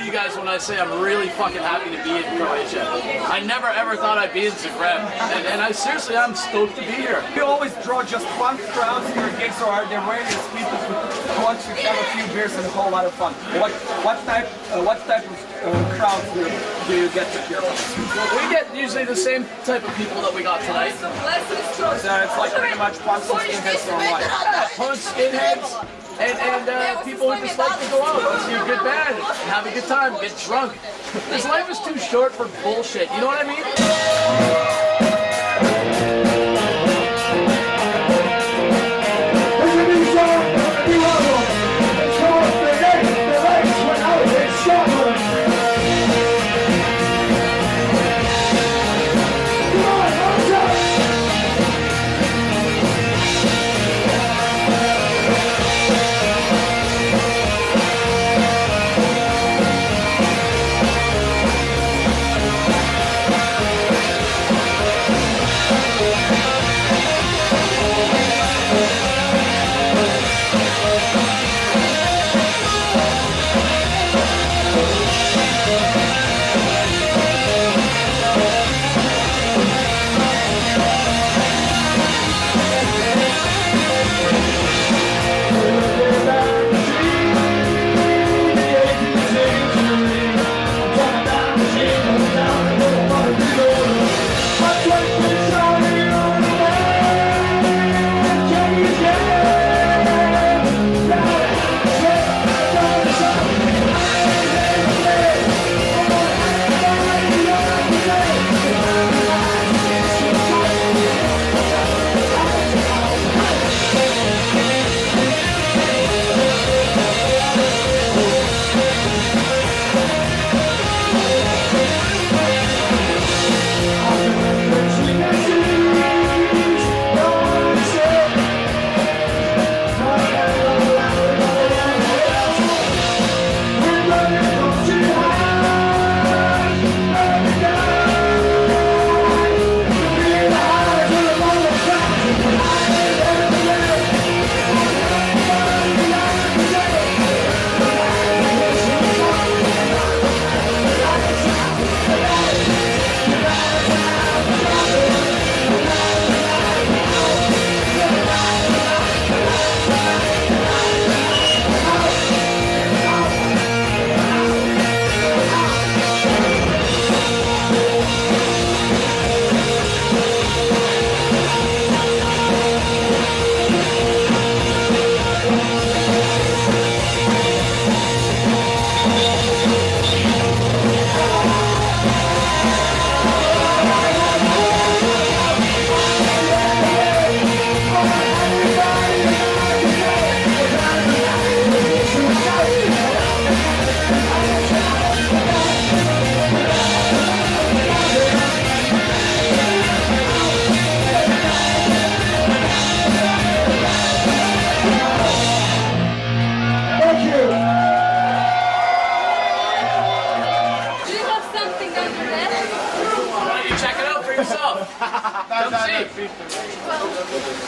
you guys when I say I'm really fucking happy to be in Croatia. I never ever thought I'd be in Zagreb, and I seriously I'm stoked to be here. We always draw just fun crowds here at gigs, or they're various people who want to have a few beers and a whole lot of fun. What type of crowds do you get to hear from? We get usually the same type of people that we got tonight. So it's like pretty much punks and skinheads or what? Punks, skinheads, and people who just like to go out and see a good band, have a good time, get drunk. This life is too short for bullshit, you know what I mean?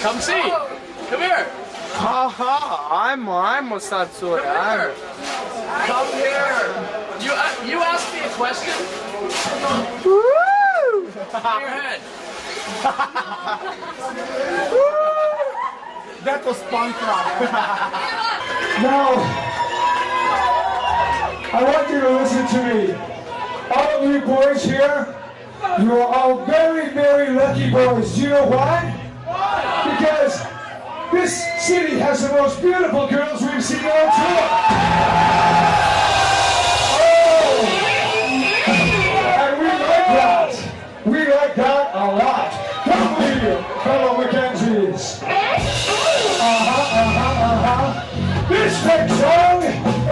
Come see. Come here. Haha, I'm Mosatsura. Come here. You asked me a question. Woo! In your head. That was punk rock. Now, I want you to listen to me. All of you boys here, you are all very, very lucky boys. Do you know why? Because this city has the most beautiful girls we've seen on tour. Oh! And we like that. We like that a lot. Don't believe you, fellow Mackenzies. This next song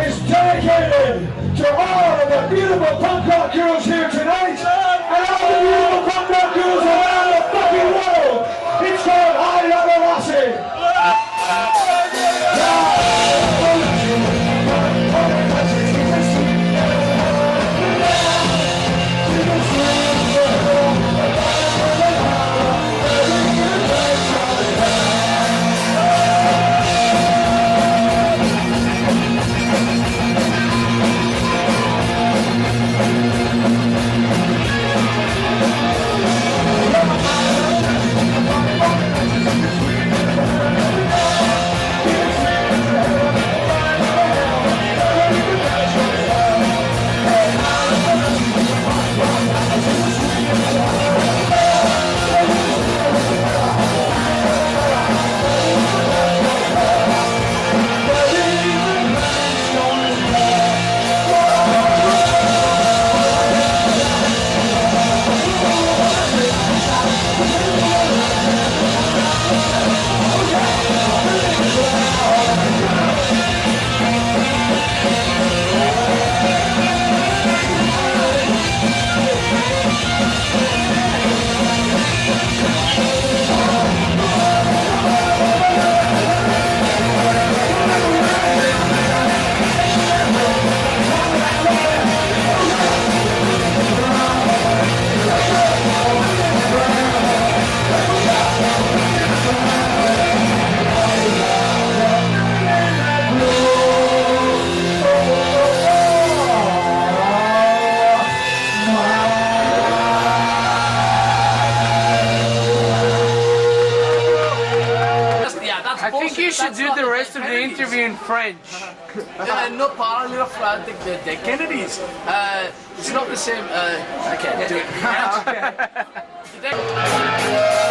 is dedicated to all of the beautiful punk rock girls here tonight and all the beautiful punk rock girls around the fucking world. It's called I Love a Lassie. rest of the interview in French. No parle the Kennedys. It's not the same. I can't do it. Okay.